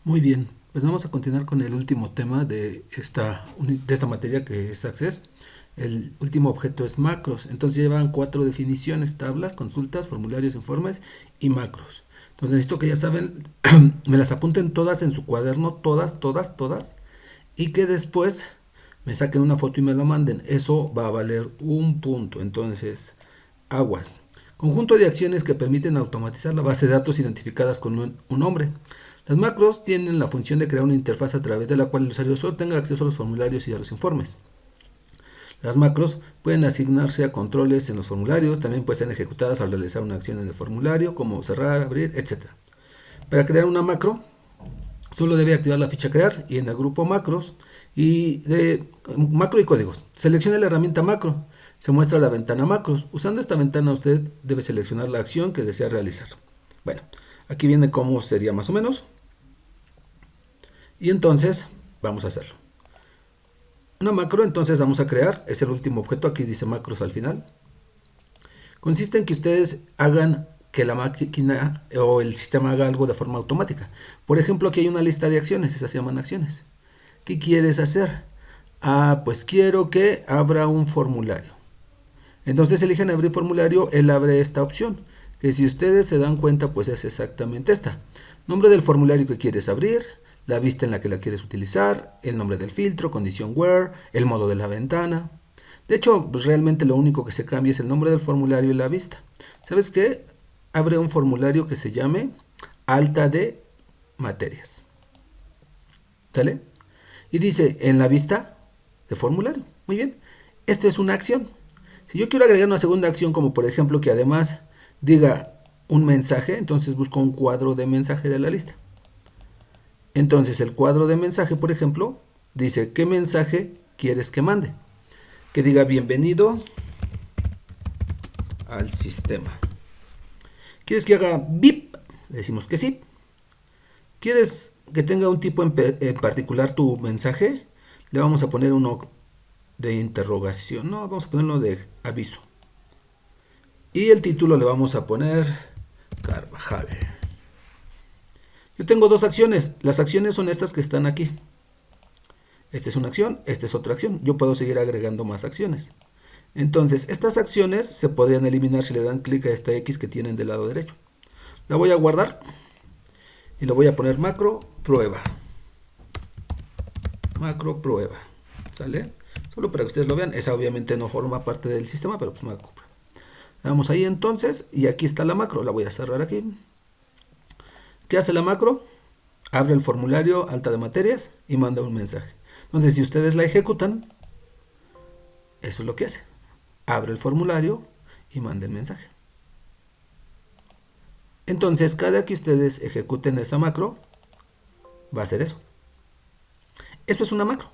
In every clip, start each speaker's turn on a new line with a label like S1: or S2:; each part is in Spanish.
S1: Muy bien, pues vamos a continuar con el último tema de esta materia que es Access. El último objeto es macros. Entonces llevan 4 definiciones: tablas, consultas, formularios, informes y macros. Entonces necesito que ya saben, me las apunten todas en su cuaderno, todas, todas, todas, y que después me saquen una foto y me lo manden. Eso va a valer un punto. Entonces, aguas. Conjunto de acciones que permiten automatizar la base de datos identificadas con un nombre. Las macros tienen la función de crear una interfaz a través de la cual el usuario solo tenga acceso a los formularios y a los informes. Las macros pueden asignarse a controles en los formularios, también pueden ser ejecutadas al realizar una acción en el formulario, como cerrar, abrir, etc. Para crear una macro, solo debe activar la ficha crear y en el grupo macros y de macro y códigos. Seleccione la herramienta macro. Se muestra la ventana macros. Usando esta ventana usted debe seleccionar la acción que desea realizar. Bueno, aquí viene cómo sería más o menos. Y entonces vamos a hacerlo. Una macro entonces vamos a crear. Es el último objeto. Aquí dice macros al final. Consiste en que ustedes hagan que la máquina o el sistema haga algo de forma automática. Por ejemplo, aquí hay una lista de acciones, esas se llaman acciones. ¿Qué quieres hacer? Pues quiero que abra un formulario. Entonces eligen abrir formulario, él abre esta opción, que si ustedes se dan cuenta, pues es exactamente esta. Nombre del formulario que quieres abrir, la vista en la que la quieres utilizar, el nombre del filtro, condición where, el modo de la ventana. De hecho, pues realmente lo único que se cambia es el nombre del formulario y la vista. ¿Sabes qué? Abre un formulario que se llame alta de materias. ¿Sale? Y dice en la vista de formulario. Muy bien. Esto es una acción. Si yo quiero agregar una segunda acción, como por ejemplo que además diga un mensaje, entonces busco un cuadro de mensaje de la lista. Entonces el cuadro de mensaje, por ejemplo, dice ¿qué mensaje quieres que mande? Que diga bienvenido al sistema. ¿Quieres que haga bip? Le decimos que sí. ¿Quieres que tenga un tipo en particular tu mensaje? Le vamos a poner uno de interrogación. No, vamos a ponerlo de aviso. Y el título le vamos a poner Carvajal. Yo tengo dos acciones. Las acciones son estas que están aquí. Esta es una acción, esta es otra acción. Yo puedo seguir agregando más acciones. Entonces, estas acciones se podrían eliminar si le dan clic a esta X que tienen del lado derecho. La voy a guardar y le voy a poner macro prueba. Macro prueba. ¿Sale? Solo para que ustedes lo vean. Esa obviamente no forma parte del sistema, pero pues macro prueba. Vamos ahí entonces y aquí está la macro. La voy a cerrar aquí. ¿Qué hace la macro? Abre el formulario alta de materias y manda un mensaje. Entonces, si ustedes la ejecutan, eso es lo que hace. Abre el formulario y manda el mensaje. Entonces, cada que ustedes ejecuten esta macro, va a hacer eso. Esto es una macro.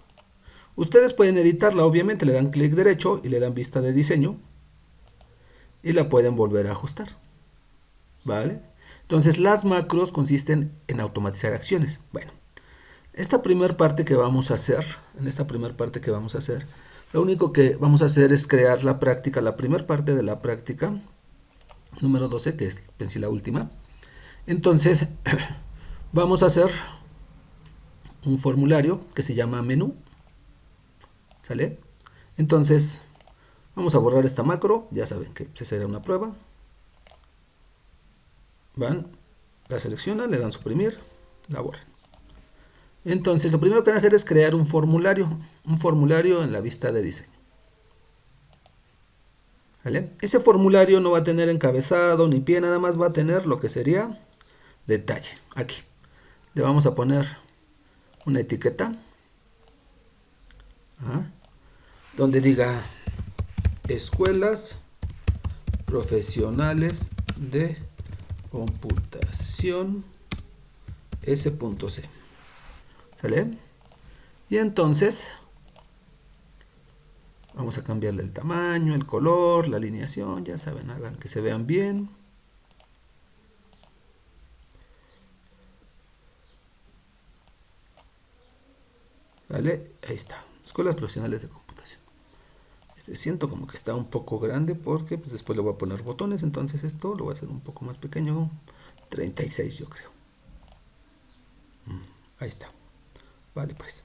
S1: Ustedes pueden editarla, obviamente, le dan clic derecho y le dan vista de diseño y la pueden volver a ajustar. ¿Vale? Entonces, las macros consisten en automatizar acciones. Bueno, en esta primera parte que vamos a hacer, lo único que vamos a hacer es crear la práctica, la primera parte de la práctica, número 12, que es en sí la última. Entonces, vamos a hacer un formulario que se llama menú. ¿Sale? Entonces, vamos a borrar esta macro. Ya saben que se será una prueba. Van, la seleccionan, le dan suprimir, la borran. Entonces, lo primero que van a hacer es crear un formulario en la vista de diseño. ¿Vale? Ese formulario no va a tener encabezado ni pie, nada más va a tener lo que sería detalle. Aquí le vamos a poner una etiqueta donde diga escuelas profesionales de computación S.C. ¿Sale? Y entonces vamos a cambiarle el tamaño, el color, la alineación, ya saben, hagan que se vean bien. ¿Vale? Ahí está, escuelas profesionales de computación. Siento como que está un poco grande porque pues, después le voy a poner botones, entonces esto lo voy a hacer un poco más pequeño, 36 yo creo. Ahí está. Vale, pues.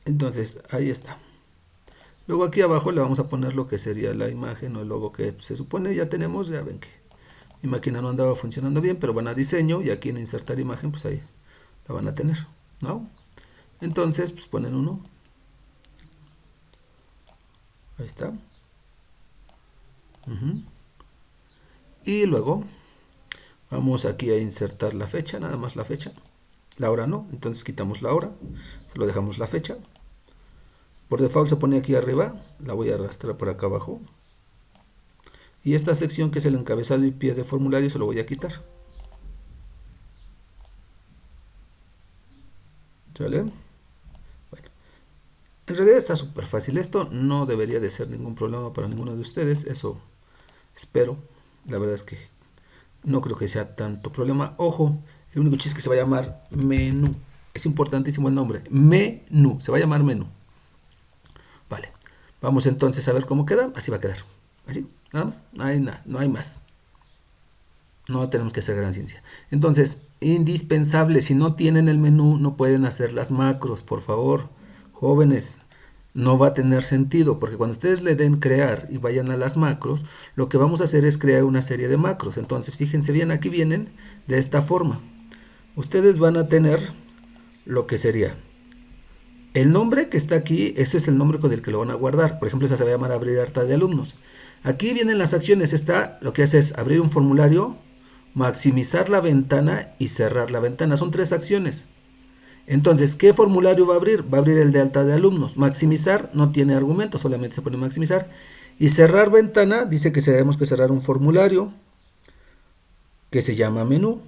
S1: Entonces, ahí está. Luego aquí abajo le vamos a poner lo que sería la imagen o el logo que se supone ya tenemos. Ya ven que mi máquina no andaba funcionando bien, pero van a diseño y aquí en insertar imagen, pues ahí la van a tener, ¿no? Entonces, pues ponen uno. Ahí está. Y luego vamos aquí a insertar la fecha, nada más la fecha. La hora no, entonces quitamos la hora, solo dejamos la fecha. Por default se pone aquí arriba, la voy a arrastrar por acá abajo. Y esta sección que es el encabezado y pie de formulario se lo voy a quitar. ¿Sale? Bueno, en realidad está súper fácil esto, no debería de ser ningún problema para ninguno de ustedes, eso espero. La verdad es que no creo que sea tanto problema. Ojo, el único chiste es que se va a llamar menú. Es importantísimo el nombre. Menú. Se va a llamar menú. Vale. Vamos entonces a ver cómo queda. Así va a quedar. Así. Nada más. No hay nada. No hay más. No tenemos que hacer gran ciencia. Entonces, indispensable. Si no tienen el menú, no pueden hacer las macros. Por favor, jóvenes. No va a tener sentido, porque cuando ustedes le den crear y vayan a las macros, lo que vamos a hacer es crear una serie de macros. Entonces, fíjense bien, aquí vienen de esta forma. Ustedes van a tener lo que sería el nombre que está aquí, ese es el nombre con el que lo van a guardar. Por ejemplo, esa se va a llamar abrir acta de alumnos. Aquí vienen las acciones, está lo que hace es abrir un formulario, maximizar la ventana y cerrar la ventana. Son 3 acciones. Entonces, ¿qué formulario va a abrir? Va a abrir el de alta de alumnos. Maximizar no tiene argumento, solamente se pone maximizar. Y cerrar ventana dice que tenemos que cerrar un formulario que se llama menú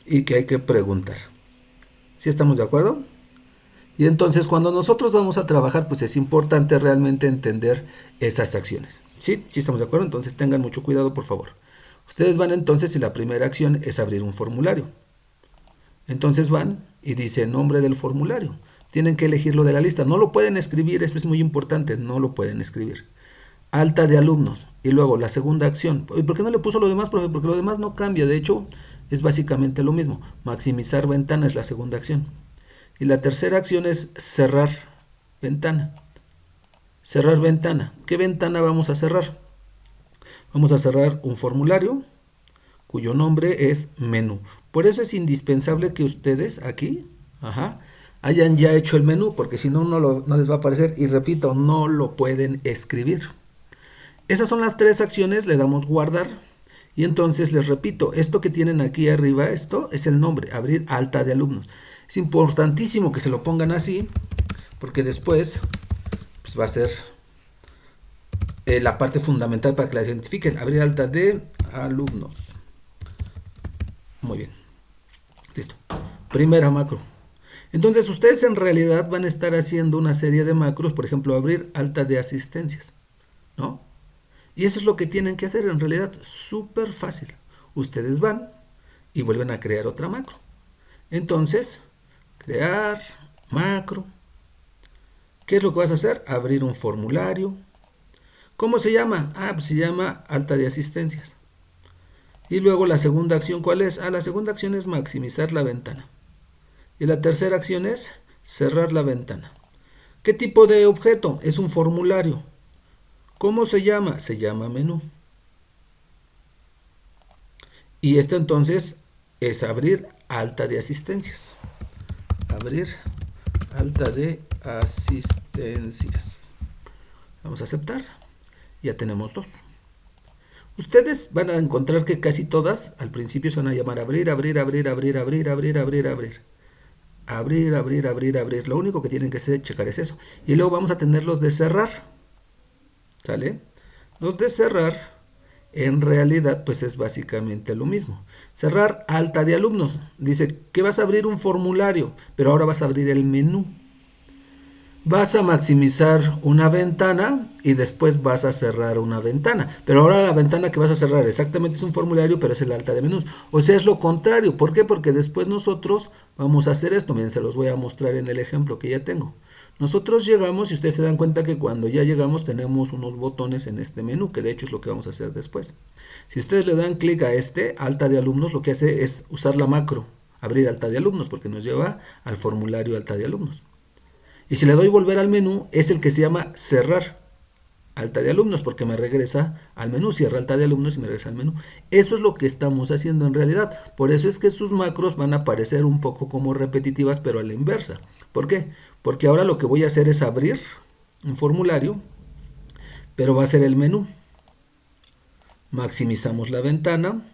S1: y que hay que preguntar. ¿Sí estamos de acuerdo? Y entonces cuando nosotros vamos a trabajar, pues es importante realmente entender esas acciones. ¿Sí? ¿Sí estamos de acuerdo? Entonces tengan mucho cuidado, por favor. Ustedes van entonces y la primera acción es abrir un formulario. Entonces van y dice nombre del formulario. Tienen que elegirlo de la lista. No lo pueden escribir, eso es muy importante, no lo pueden escribir. Alta de alumnos. Y luego la segunda acción. ¿Y por qué no le puso lo demás, profe? Porque lo demás no cambia. De hecho, es básicamente lo mismo. Maximizar ventana es la segunda acción. Y la tercera acción es cerrar ventana. Cerrar ventana. ¿Qué ventana vamos a cerrar? Vamos a cerrar un formulario cuyo nombre es menú. Por eso es indispensable que ustedes aquí hayan ya hecho el menú, porque si no, no les va a aparecer. Y repito, no lo pueden escribir. Esas son las 3 acciones, le damos guardar. Y entonces les repito, esto que tienen aquí arriba, esto es el nombre, abrir alta de alumnos. Es importantísimo que se lo pongan así, porque después pues va a ser la parte fundamental para que la identifiquen. Abrir alta de alumnos. Muy bien. Listo. Primera macro. Entonces ustedes en realidad van a estar haciendo una serie de macros, por ejemplo, abrir alta de asistencias, ¿no? Y eso es lo que tienen que hacer en realidad, súper fácil. Ustedes van y vuelven a crear otra macro. Entonces, crear macro. ¿Qué es lo que vas a hacer? Abrir un formulario. ¿Cómo se llama? Pues se llama alta de asistencias. Y luego la segunda acción, ¿cuál es? La segunda acción es maximizar la ventana. Y la tercera acción es cerrar la ventana. ¿Qué tipo de objeto? Es un formulario. ¿Cómo se llama? Se llama menú. Y esto entonces es abrir alta de asistencias. Abrir alta de asistencias. Vamos a aceptar. Ya tenemos 2. Ustedes van a encontrar que casi todas al principio se van a llamar abrir, abrir, abrir, abrir, abrir, abrir, abrir, abrir. Abrir, abrir, abrir, abrir. Lo único que tienen que checar es eso. Y luego vamos a tener los de cerrar. ¿Sale? Los de cerrar, en realidad, pues es básicamente lo mismo. Cerrar alta de alumnos. Dice que vas a abrir un formulario, pero ahora vas a abrir el menú. Vas a maximizar una ventana y después vas a cerrar una ventana. Pero ahora la ventana que vas a cerrar exactamente es un formulario, pero es el alta de menús. O sea, es lo contrario. ¿Por qué? Porque después nosotros vamos a hacer esto. Miren, se los voy a mostrar en el ejemplo que ya tengo. Nosotros llegamos y ustedes se dan cuenta que cuando ya llegamos tenemos unos botones en este menú, que de hecho es lo que vamos a hacer después. Si ustedes le dan clic a este, alta de alumnos, lo que hace es usar la macro, abrir alta de alumnos, porque nos lleva al formulario alta de alumnos. Y si le doy volver al menú, es el que se llama cerrar alta de alumnos, porque me regresa al menú, cierra alta de alumnos y me regresa al menú. Eso es lo que estamos haciendo en realidad. Por eso es que sus macros van a parecer un poco como repetitivas, pero a la inversa. ¿Por qué? Porque ahora lo que voy a hacer es abrir un formulario, pero va a ser el menú. Maximizamos la ventana.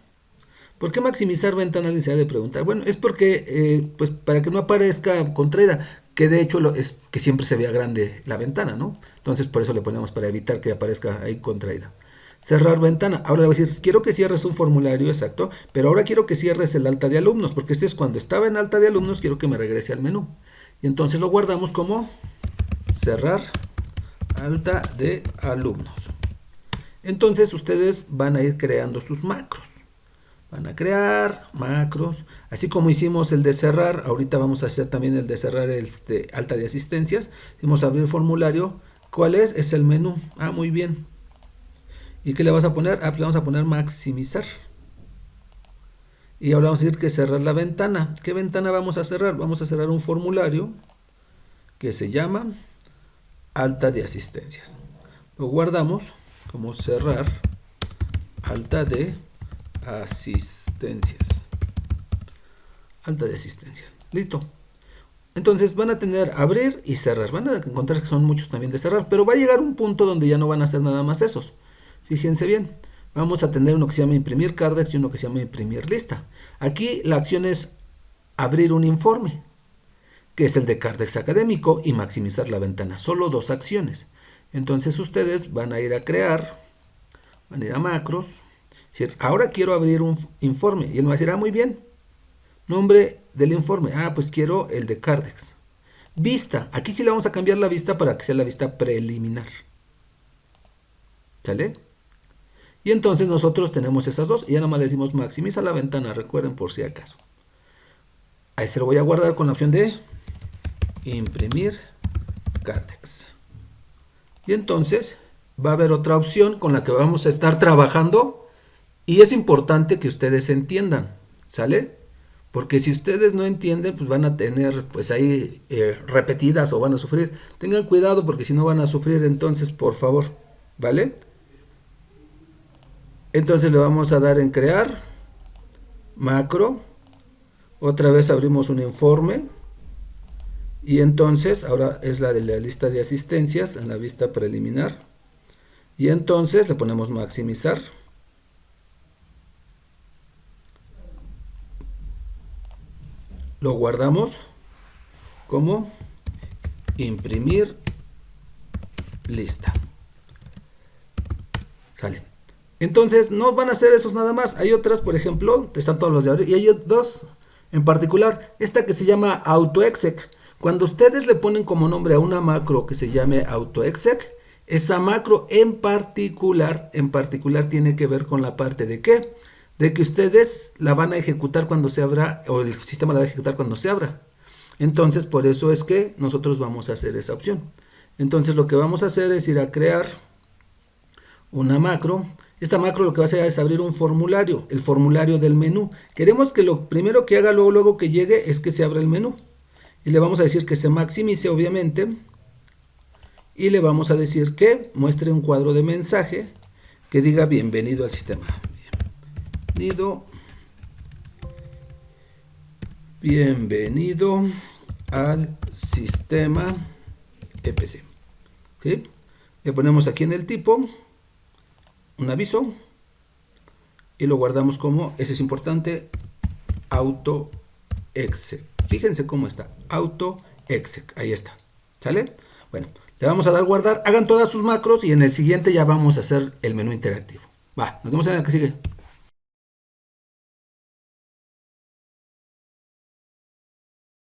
S1: ¿Por qué maximizar ventana? Alguien se ha de preguntar. Bueno, es porque, pues para que no aparezca contraída, que de hecho es que siempre se vea grande la ventana, ¿no? Entonces por eso le ponemos para evitar que aparezca ahí contraída. Cerrar ventana. Ahora le voy a decir, quiero que cierres un formulario, exacto, pero ahora quiero que cierres el alta de alumnos, porque este es cuando estaba en alta de alumnos, quiero que me regrese al menú. Y entonces lo guardamos como cerrar alta de alumnos. Entonces ustedes van a ir creando sus macros. Van a crear macros, así como hicimos el de cerrar, ahorita vamos a hacer también el de cerrar alta de asistencias. Hicimos abrir formulario, ¿cuál es? Es el menú. Ah, muy bien. ¿Y qué le vas a poner? Ah, pues le vamos a poner maximizar. Y ahora vamos a decir que cerrar la ventana. ¿Qué ventana vamos a cerrar? Vamos a cerrar un formulario que se llama alta de asistencias. Lo guardamos como cerrar alta de asistencias. Alta de asistencias. Listo. Entonces van a tener abrir y cerrar. Van a encontrar que son muchos también de cerrar, pero va a llegar un punto donde ya no van a hacer nada más esos. Fíjense bien. Vamos a tener uno que se llama imprimir cardex y uno que se llama imprimir lista. Aquí la acción es abrir un informe, que es el de cardex académico, y maximizar la ventana. Solo dos acciones. Entonces ustedes van a ir a crear, van a ir a macros. Ahora quiero abrir un informe. Y él me va a decir, ah, muy bien. Nombre del informe. Ah, pues quiero el de cardex. Vista. Aquí sí le vamos a cambiar la vista para que sea la vista preliminar. ¿Sale? Y entonces nosotros tenemos esas dos. Y ya nada más le decimos maximiza la ventana. Recuerden por si acaso. Ahí se lo voy a guardar con la opción de imprimir cardex. Y entonces va a haber otra opción con la que vamos a estar trabajando. Y es importante que ustedes entiendan, ¿sale? Porque si ustedes no entienden, pues van a tener pues ahí repetidas o van a sufrir. Tengan cuidado porque si no van a sufrir, entonces por favor, ¿vale? Entonces le vamos a dar en crear, macro, otra vez abrimos un informe. Y entonces ahora es la de la lista de asistencias en la vista preliminar. Y entonces le ponemos maximizar. Lo guardamos como imprimir lista. Sale. Entonces no van a hacer esos nada más. Hay otras, por ejemplo, están todos los de ahora. Y hay dos en particular. Esta que se llama autoexec. Cuando ustedes le ponen como nombre a una macro que se llame autoexec, esa macro en particular tiene que ver con la parte de ¿qué? De que ustedes la van a ejecutar cuando se abra, o el sistema la va a ejecutar cuando se abra. Entonces, por eso es que nosotros vamos a hacer esa opción. Entonces, lo que vamos a hacer es ir a crear una macro. Esta macro lo que va a hacer es abrir un formulario, el formulario del menú. Queremos que lo primero que haga luego que llegue es que se abra el menú. Y le vamos a decir que se maximice, obviamente. Y le vamos a decir que muestre un cuadro de mensaje que diga bienvenido al sistema. Bienvenido al sistema EPC. ¿Sí? Le ponemos aquí en el tipo un aviso y lo guardamos como, ese es importante, autoexec. Fíjense cómo está, autoexec, ahí está. ¿Sale? Bueno, le vamos a dar guardar, hagan todas sus macros y en el siguiente ya vamos a hacer el menú interactivo. Va, nos vemos en el que sigue.